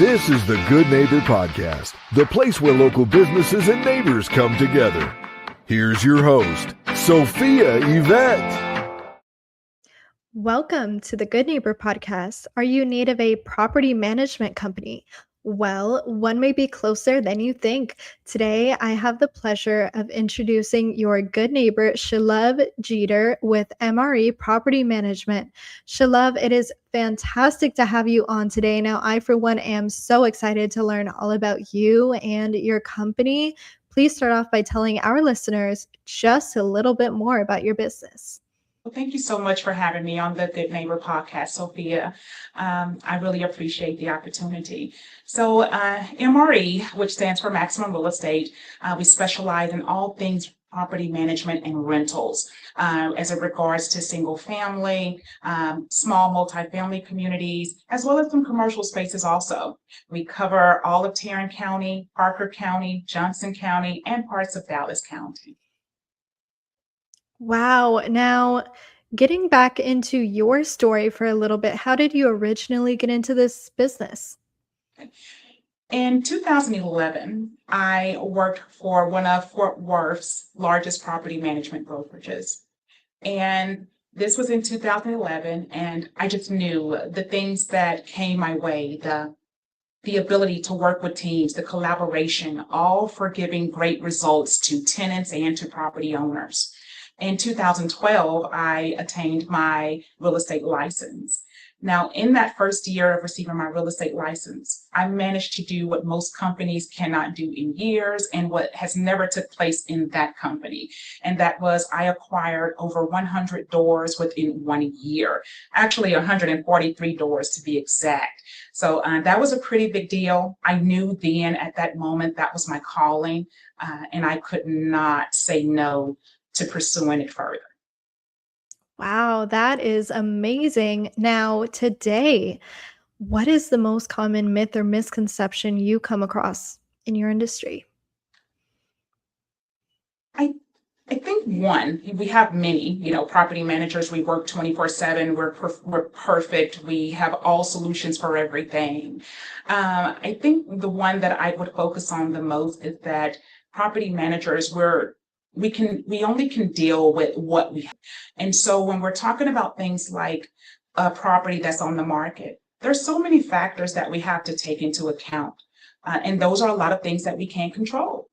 This is the Good Neighbor Podcast, the place where local businesses and neighbors come together. Here's your host, Sophia Yvette. Welcome to the Good Neighbor Podcast. Are you in need of a property management company? Well, one may be closer than you think. Today, I have the pleasure of introducing your good neighbor, Shalove Jeter with MRE Property Management. Shalove, it is fantastic to have you on today. Now, I, for one, am so excited to learn all about you and your company. Please start off by telling our listeners just a little bit more about your business. Well, thank you so much for having me on the Good Neighbor Podcast, Sophia. I really appreciate the opportunity. So MRE, which stands for Maximum Real Estate, we specialize in all things property management and rentals as it regards to single family, small multifamily communities, as well as some commercial spaces also. We cover all of Tarrant County, Parker County, Johnson County, and parts of Dallas County. Wow. Now, getting back into your story for a little bit, how did you originally get into this business? In 2011, I worked for one of Fort Worth's largest property management brokerages. And this was in 2011, and I just knew the things that came my way, the ability to work with teams, the collaboration, all for giving great results to tenants and to property owners. In 2012, I attained my real estate license. Now, in that first year of receiving my real estate license, I managed to do what most companies cannot do in years and what has never took place in that company. And that was I acquired over 100 doors within 1 year, actually 143 doors to be exact. So that was a pretty big deal. I knew then at that moment that was my calling, and I could not say no to pursuing it further. Wow, that is amazing. Now, today, what is the most common myth or misconception you come across in your industry? I think one, we have many, property managers, we work 24/7, we're perfect, we have all solutions for everything. I think the one that I would focus on the most is that property managers, we only can deal with what we have. And so when we're talking about things like a property that's on the market, there's so many factors that we have to take into account. And those are a lot of things that we can't control.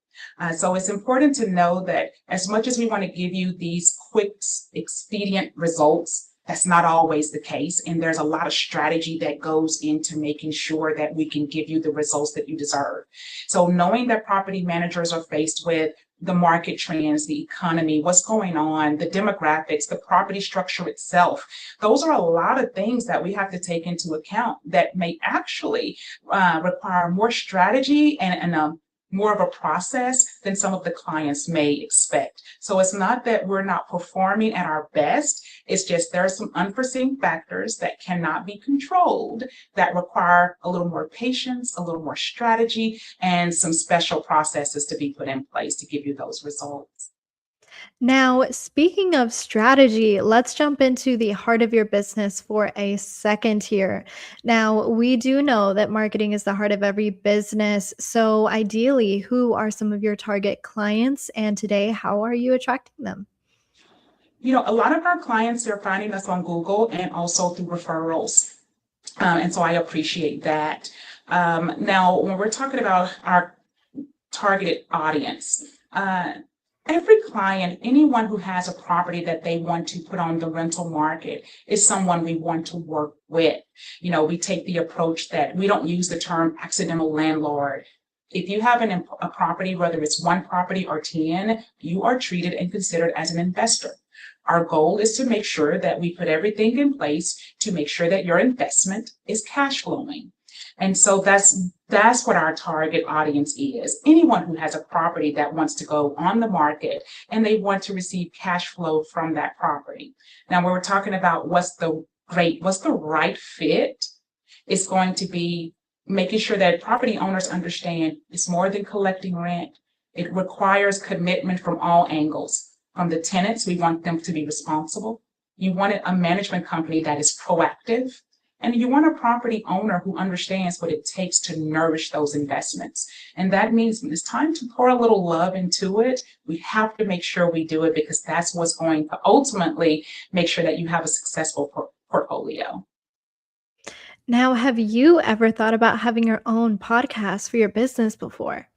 So it's important to know that as much as we want to give you these quick, expedient results, that's not always the case. And there's a lot of strategy that goes into making sure that we can give you the results that you deserve. So knowing that property managers are faced with the market trends, the economy, what's going on, the demographics, the property structure itself. Those are a lot of things that we have to take into account that may actually require more strategy and more of a process than some of the clients may expect. So it's not that we're not performing at our best. It's just there are some unforeseen factors that cannot be controlled that require a little more patience, a little more strategy, and some special processes to be put in place to give you those results. Now, speaking of strategy, let's jump into the heart of your business for a second here. Now, we do know that marketing is the heart of every business. So, ideally, who are some of your target clients? And today, how are you attracting them? A lot of our clients are finding us on Google and also through referrals. And so I appreciate that. Now, when we're talking about our targeted audience, every client, anyone who has a property that they want to put on the rental market is someone we want to work with. We take the approach that we don't use the term accidental landlord. If you have a property, whether it's one property or 10, you are treated and considered as an investor. Our goal is to make sure that we put everything in place to make sure that your investment is cash flowing. And so that's what our target audience is. Anyone who has a property that wants to go on the market and they want to receive cash flow from that property. Now, when we're talking about what's the right fit, it's going to be making sure that property owners understand it's more than collecting rent. It requires commitment from all angles. From the tenants, we want them to be responsible. You want a management company that is proactive And you want a property owner who understands what it takes to nourish those investments. And that means when it's time to pour a little love into it, we have to make sure we do it, because that's what's going to ultimately make sure that you have a successful portfolio. Now, have you ever thought about having your own podcast for your business before?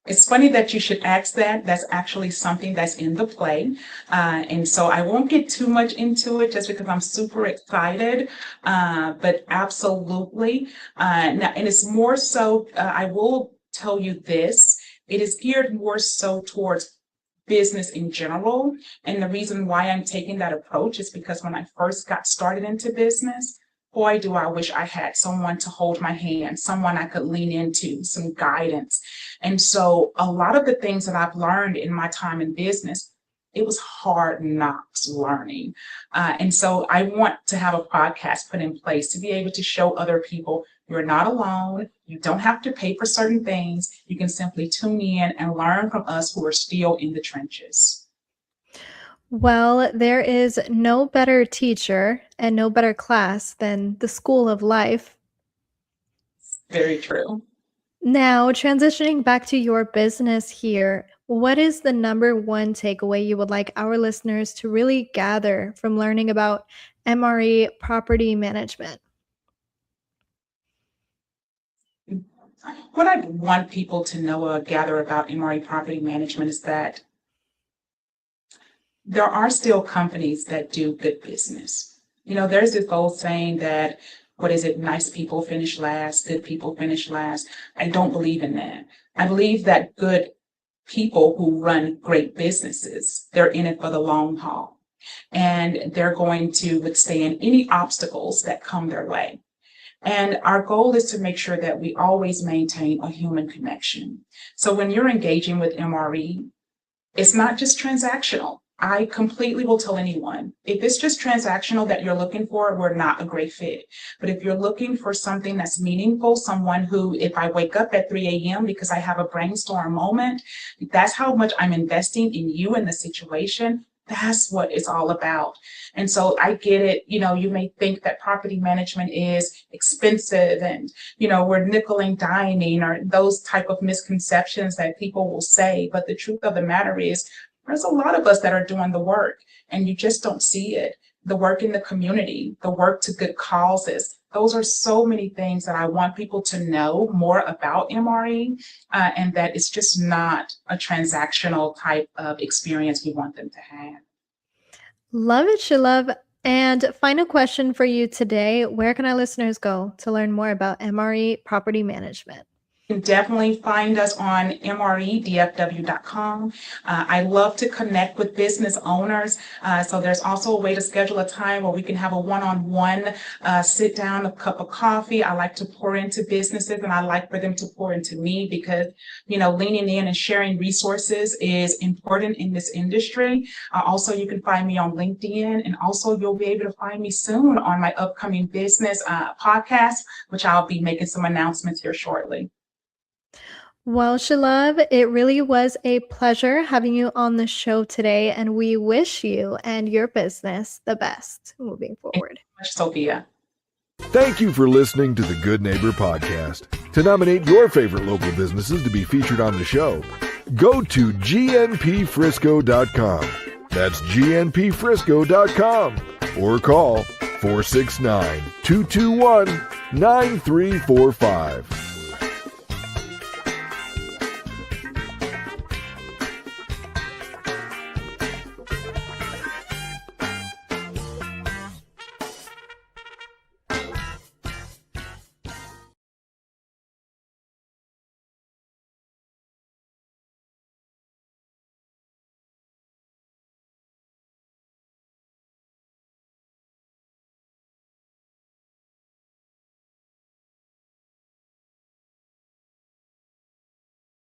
It's funny that you should ask that. That's actually something that's in the play. And so I won't get too much into it just because I'm super excited. But absolutely. Now, and it's more so, I will tell you this, it is geared more so towards business in general. And the reason why I'm taking that approach is because when I first got started into business, boy, do I wish I had someone to hold my hand, someone I could lean into, some guidance. And so a lot of the things that I've learned in my time in business, it was hard knocks learning. And so I want to have a podcast put in place to be able to show other people you're not alone. You don't have to pay for certain things. You can simply tune in and learn from us who are still in the trenches. Well, there is no better teacher and no better class than the school of life. Very true. Now, transitioning back to your business here, what is the number one takeaway you would like our listeners to really gather from learning about MRE property management? What I want people to know or gather about MRE property management is that there are still companies that do good business. There's this old saying that, what is it? Nice people finish last, good people finish last. I don't believe in that. I believe that good people who run great businesses, they're in it for the long haul, and they're going to withstand any obstacles that come their way. And our goal is to make sure that we always maintain a human connection. So when you're engaging with MRE, it's not just transactional. I completely will tell anyone, if it's just transactional that you're looking for, we're not a great fit. But if you're looking for something that's meaningful, someone who, if I wake up at 3 a.m. because I have a brainstorm moment, that's how much I'm investing in you and the situation. That's what it's all about. And so I get it. You may think that property management is expensive and, we're nickel and diming, or those type of misconceptions that people will say. But the truth of the matter is, there's a lot of us that are doing the work and you just don't see it. The work in the community, the work to good causes. Those are so many things that I want people to know more about MRE, and that it's just not a transactional type of experience we want them to have. Love it, Shalove. And final question for you today. Where can our listeners go to learn more about MRE property management? You can definitely find us on mredfw.com. I love to connect with business owners. So there's also a way to schedule a time where we can have a one-on-one sit down, a cup of coffee. I like to pour into businesses, and I like for them to pour into me, because, leaning in and sharing resources is important in this industry. Also, you can find me on LinkedIn, and also you'll be able to find me soon on my upcoming business podcast, which I'll be making some announcements here shortly. Well, Shalove, it really was a pleasure having you on the show today, and we wish you and your business the best moving forward. Thank you so much, Sophia. Thank you for listening to the Good Neighbor Podcast. To nominate your favorite local businesses to be featured on the show, go to gnpfrisco.com. That's gnpfrisco.com, or call 469-221-9345.